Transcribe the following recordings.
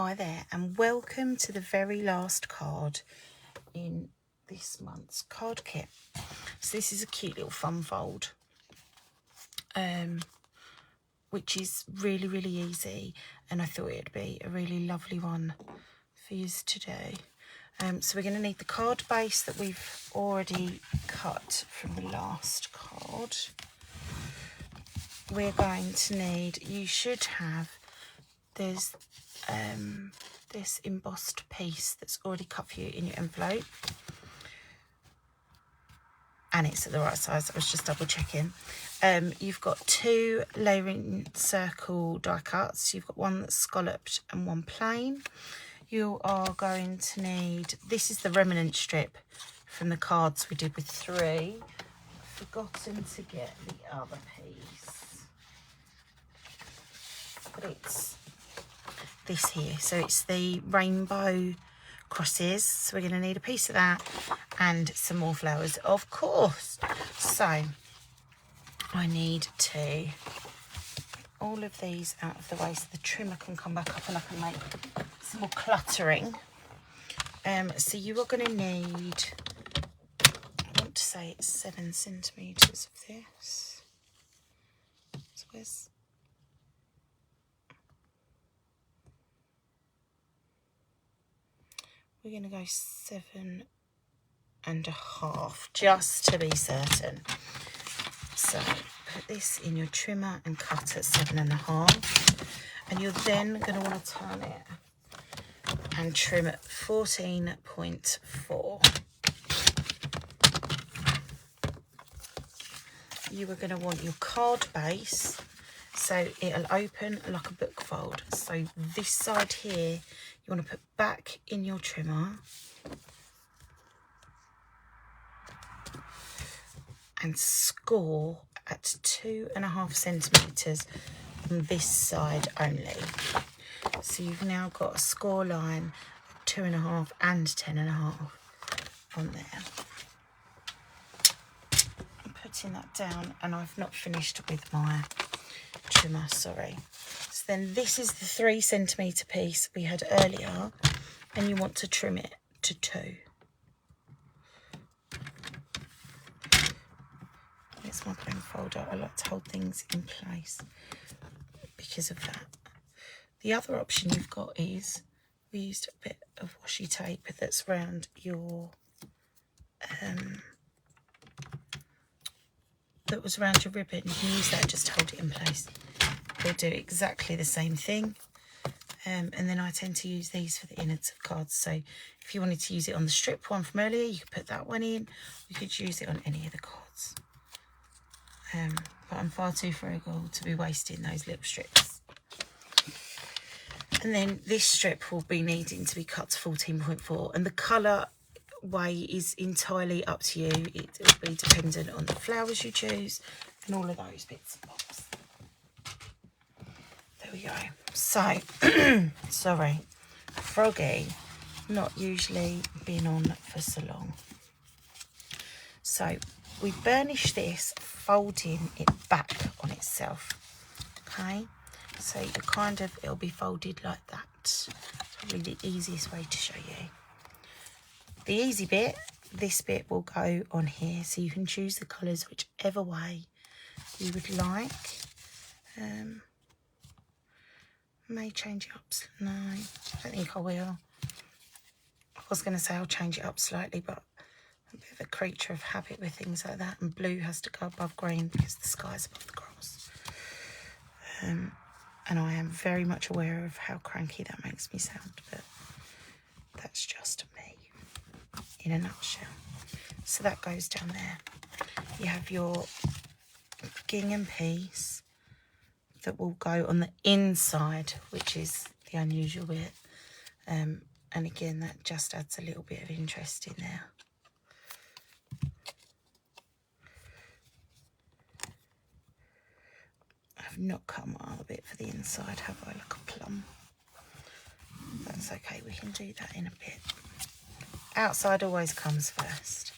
Hi there, and welcome to the very last card in this month's card kit. So this is a cute little fun fold, which is really, really easy, and I thought it'd be a really lovely one for you to do. So we're going to need the card base that we've already cut from the last card. We're going to need, you should have, there's this embossed piece that's already cut for you in your envelope, and it's at the right size. I was just double checking. You've got two layering circle die cuts. You've got one that's scalloped and one plain. You are going to need, this is the remnant strip from the cards we did with 3. I've forgotten to get the other piece, but it's this here. So it's the rainbow crosses. So we're going to need a piece of that and some more flowers, of course. So I need to get all of these out of the way so the trimmer can come back up and I can make some more cluttering. So you are going to need, I want to say it's 7 centimetres of this. So where's, we're going to go 7.5 just to be certain. So put this in your trimmer and cut at 7.5, and you're then going to want to turn it and trim at 14.4. You are going to want your card base, so it'll open like a book fold. So this side here you want to put back in your trimmer and score at 2.5 centimetres on this side only. So you've now got a score line of 2.5 and 10.5 on there. I'm putting that down, and I've not finished with my trimmer, sorry. So then this is the 3 centimetre piece we had earlier, and you want to trim it to 2. It's my pen folder. I like to hold things in place because of that. The other option you've got is, we used a bit of washi tape that's around your that was around your ribbon. You can use that just to hold it in place. They'll do exactly the same thing. And then I tend to use these for the innards of cards. So if you wanted to use it on the strip one from earlier, you could put that one in. You could use it on any of the cards. But I'm far too frugal to be wasting those little strips. And then this strip will be needing to be cut to 14.4, and the colour way is entirely up to you. It will be dependent on the flowers you choose and all of those bits and bobs. There we go. So, sorry, froggy, not usually been on for so long. So we burnish this, folding it back on itself. Okay, so you kind of, it'll be folded like that. Probably the easiest way to show you. The easy bit, this bit will go on here, so you can choose the colours whichever way you would like. May change it up. No, I don't think I will. I was going to say I'll change it up slightly, but I'm a bit of a creature of habit with things like that, and blue has to go above green because the sky's above the grass. And I am very much aware of how cranky that makes me sound, but that's just me in a nutshell. So that goes down there. You have your gingham piece that will go on the inside, which is the unusual bit. And again, that just adds a little bit of interest in there. I've not cut my other bit for the inside, have I? Like a plum. That's okay, we can do that in a bit. Outside always comes first.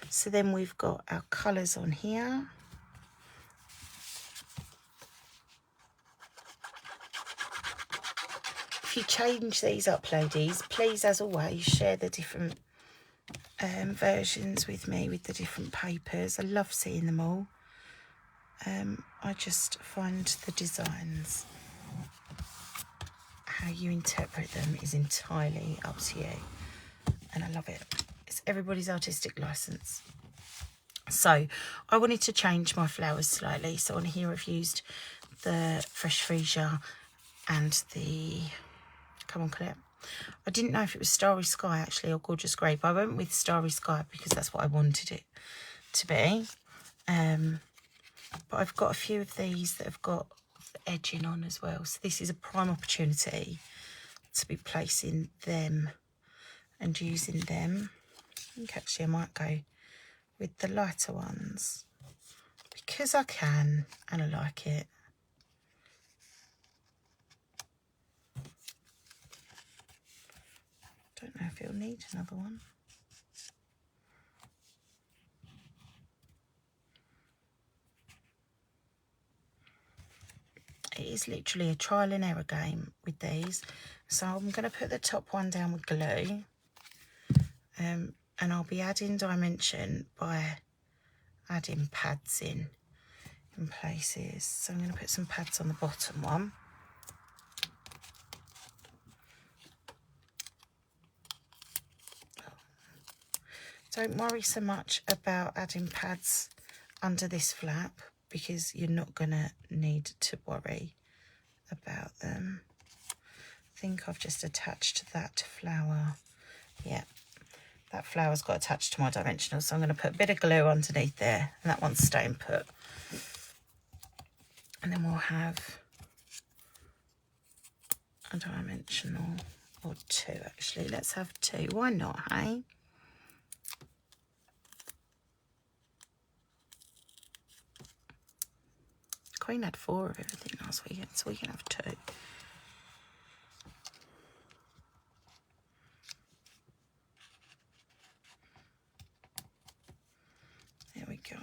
So then we've got our colours on here. if you change these up, ladies, please, as always, share the different versions with me with the different papers. I love seeing them all. I just find the designs, how you interpret them is entirely up to you, and I love it. It's everybody's artistic license. So I wanted to change my flowers slightly. So on here I've used the Fresh Freesia and the, come on Colette, I didn't know if it was Starry Sky actually or Gorgeous Grey, but I went with Starry Sky because that's what I wanted it to be. But I've got a few of these that have got the edging on as well. So this is a prime opportunity to be placing them and using them. I think actually I might go with the lighter ones because I can and I like it. Don't know if it'll need another one. It is literally a trial and error game with these. So I'm going to put the top one down with glue. And I'll be adding dimension by adding pads in places. So I'm going to put some pads on the bottom one. Don't worry so much about adding pads under this flap because you're not going to need to worry about them. I think I've just attached that flower. Yeah, that flower's got attached to my dimensional, so I'm going to put a bit of glue underneath there, and that one's staying put. And then we'll have a dimensional, or two actually. Let's have two. Why not, hey? Queen had 4 of everything last weekend, so we can have 2. There we go.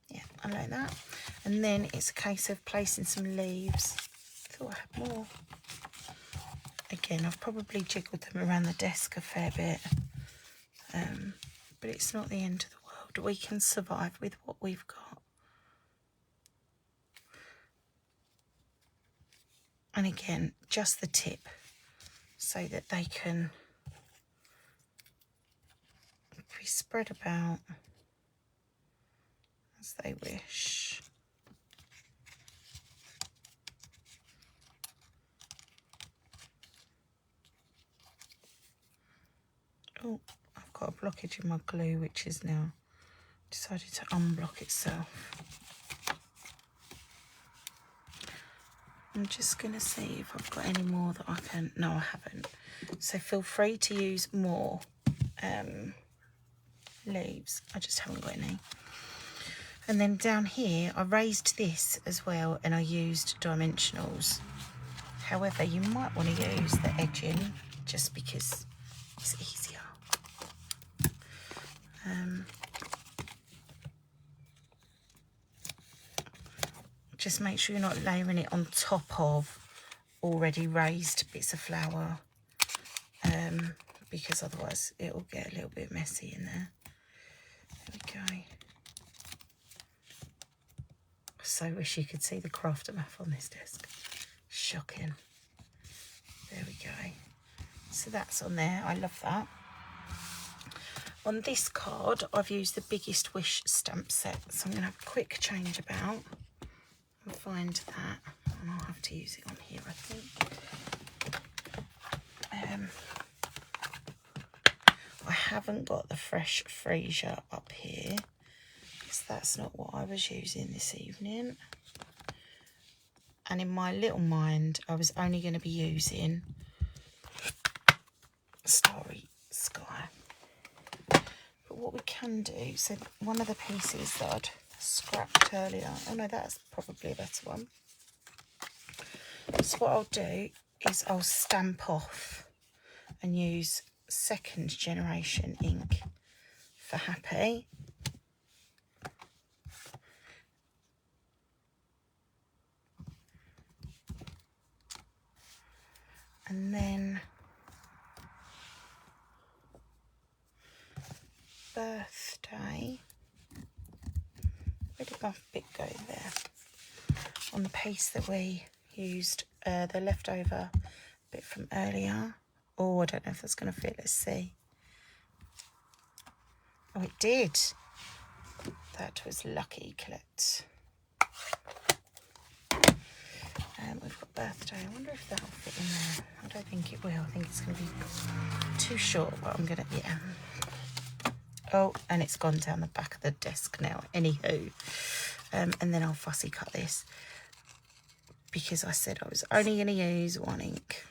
Yeah, I like that. And then it's a case of placing some leaves. I thought I had more. Again, I've probably jiggled them around the desk a fair bit. But it's not the end of the world. We can survive with what we've got. And again, just the tip so that they can be spread about as they wish. Oh, I've got a blockage in my glue, which is now decided to unblock itself. I'm just going to see if I've got any more that I can... No, I haven't. So feel free to use more leaves. I just haven't got any. And then down here, I raised this as well, and I used dimensionals. However, you might want to use the edging just because it's easier. Just make sure you're not layering it on top of already raised bits of flour, because otherwise it will get a little bit messy in there. There we go. I so wish you could see the craft math on this desk. Shocking. There we go. So that's on there. I love that. On this card, I've used the Biggest Wish stamp set. So I'm going to have a quick change about and find that. And I'll have to use it on here, I think. I haven't got the Fresh Freesia up here because that's not what I was using this evening. And in my little mind, I was only going to be using Starry Sky. But what we can do, so one of the pieces that I'd scrapped earlier, oh no, that's probably a better one. So what I'll do is I'll stamp off and use 2nd generation ink for Happy. And then birthday. Where did my bit go there? On the piece that we used, the leftover bit from earlier. Oh, I don't know if that's going to fit. Let's see. Oh, it did. That was lucky, Colette. We've got birthday. I wonder if that'll fit in there. I don't think it will. I think it's going to be too short, but I'm going to, yeah. Oh, and it's gone down the back of the desk now. Anywho. And then I'll fussy cut this because I said I was only going to use one ink.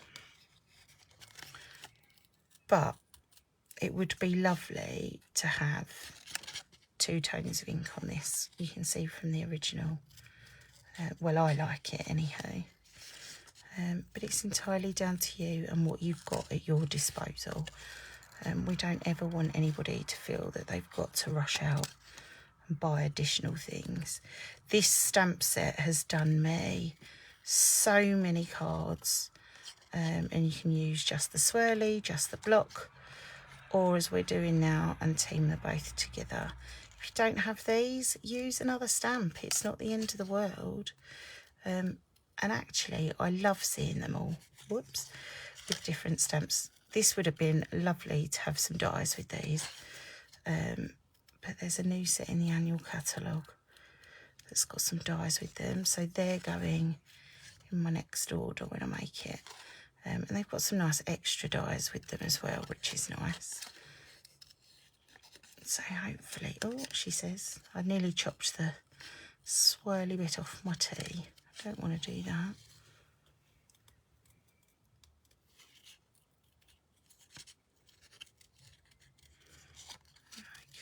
But it would be lovely to have 2 tones of ink on this. You can see from the original. Well, I like it anyhow. But it's entirely down to you and what you've got at your disposal. We don't ever want anybody to feel that they've got to rush out and buy additional things. This stamp set has done me so many cards. And you can use just the swirly, just the block, or as we're doing now, and team them both together. If you don't have these, use another stamp. It's not the end of the world. And actually, I love seeing them all, whoops, with different stamps. This would have been lovely to have some dies with these. But there's a new set in the annual catalogue that's got some dies with them. So they're going in my next order when I make it. And they've got some nice extra dies with them as well, which is nice. So hopefully, oh, she says, I nearly chopped the swirly bit off my tea. I don't want to do that.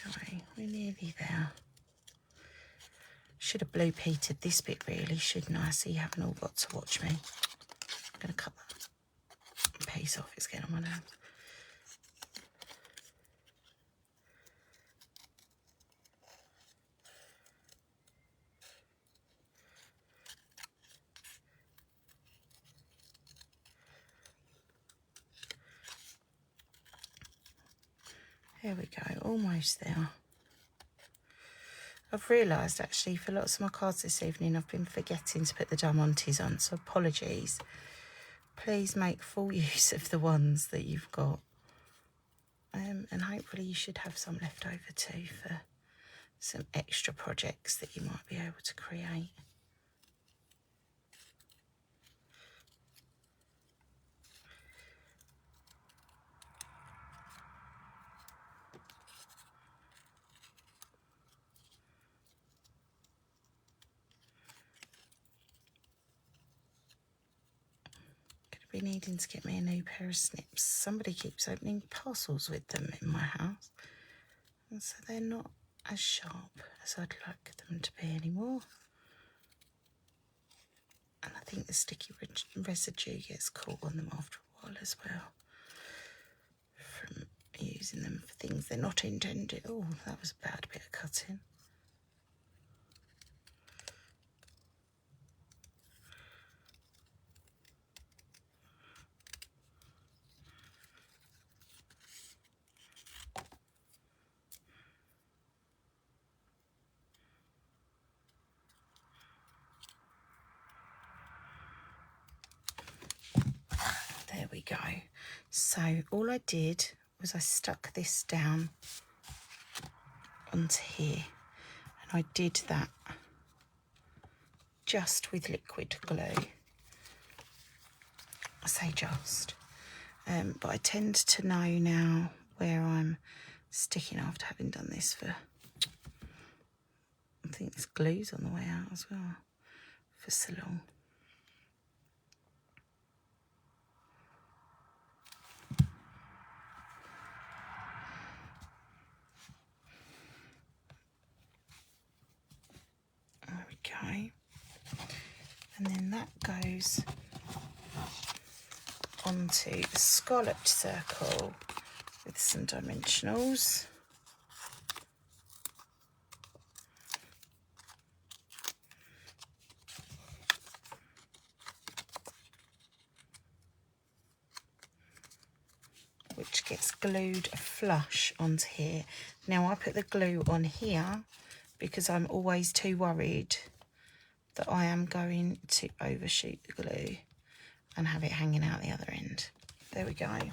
Okay, we're nearly there. Should have blue peated this bit really, shouldn't I? So you haven't all got to watch me. I'm going to cut that piece off, it's getting on my nerves. There we go, almost there. I've realised actually for lots of my cards this evening I've been forgetting to put the diamantes on, so apologies. Please make full use of the ones that you've got. And hopefully you should have some left over too for some extra projects that you might be able to create. Be needing to get me a new pair of snips. Somebody keeps opening parcels with them in my house, and so they're not as sharp as I'd like them to be anymore. And I think the sticky residue gets caught on them after a while as well from using them for things they're not intended. Oh, that was a bad bit of cutting. There we go. So all I did was I stuck this down onto here, and I did that just with liquid glue. I say just, but I tend to know now where I'm sticking after having done this for, I think this glue's on the way out as well, for so long. There we go. And then that goes onto the scalloped circle with some dimensionals. gets glued flush onto here. Now I put the glue on here because I'm always too worried that I am going to overshoot the glue and have it hanging out the other end. There we go. I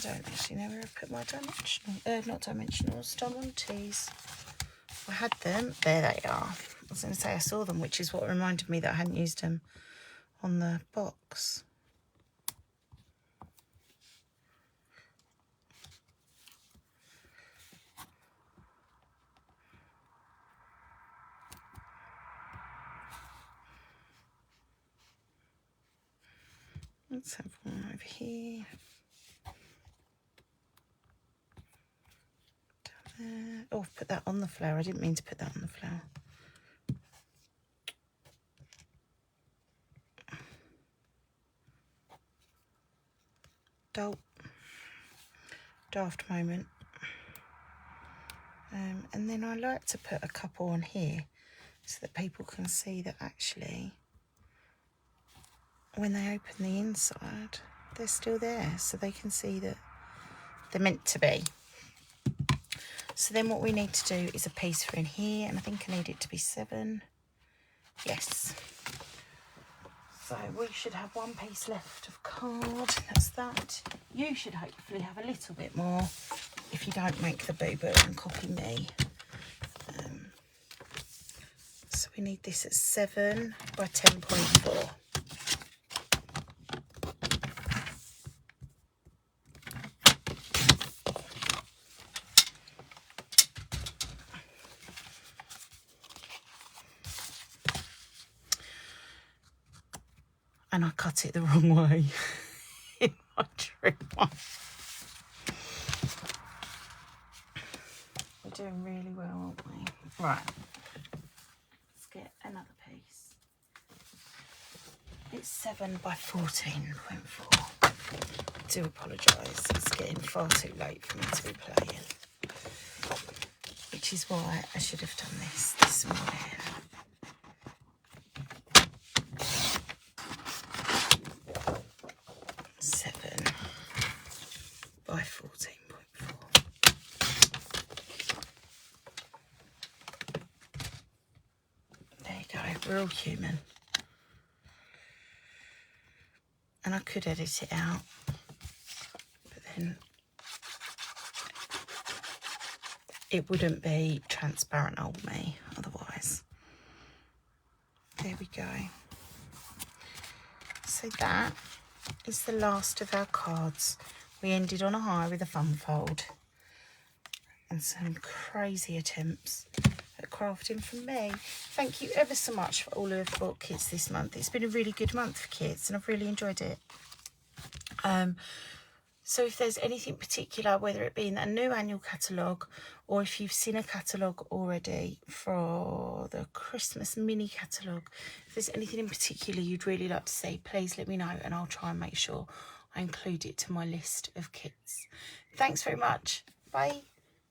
don't actually know where I put my dimensionals, Diamantes. I had them. There they are. I was going to say I saw them, which is what reminded me that I hadn't used them on the box. Let's have one over here. Oh, I've put that on the flower. I didn't mean to put that on the flower. Daft moment. And then I like to put a couple on here so that people can see that actually when they open the inside, they're still there, so they can see that they're meant to be. So then what we need to do is a piece for in here, and I think I need it to be 7. Yes. So we should have one piece left of card. That's that. You should hopefully have a little bit more if you don't make the boo-boo and copy me. So we need this at 7 by 10.4. And I cut it the wrong way in my trimmer. We're doing really well, aren't we? Right, let's get another piece. It's 7 by 14.4. I do apologise, it's getting far too late for me to be playing. Which is why I should have done this morning. By 14.4. There you go, we're all human. And I could edit it out, but then it wouldn't be transparent old me otherwise. There we go. So that is the last of our cards. We ended on a high with a fun fold and some crazy attempts at crafting from me. Thank you ever so much for all who have bought kits this month. It's been a really good month for kits and I've really enjoyed it. So if there's anything particular, whether it be in a new annual catalogue or if you've seen a catalogue already for the Christmas mini catalogue, if there's anything in particular you'd really like to see, please let me know and I'll try and make sure I include it to my list of kits. Thanks very much. Bye.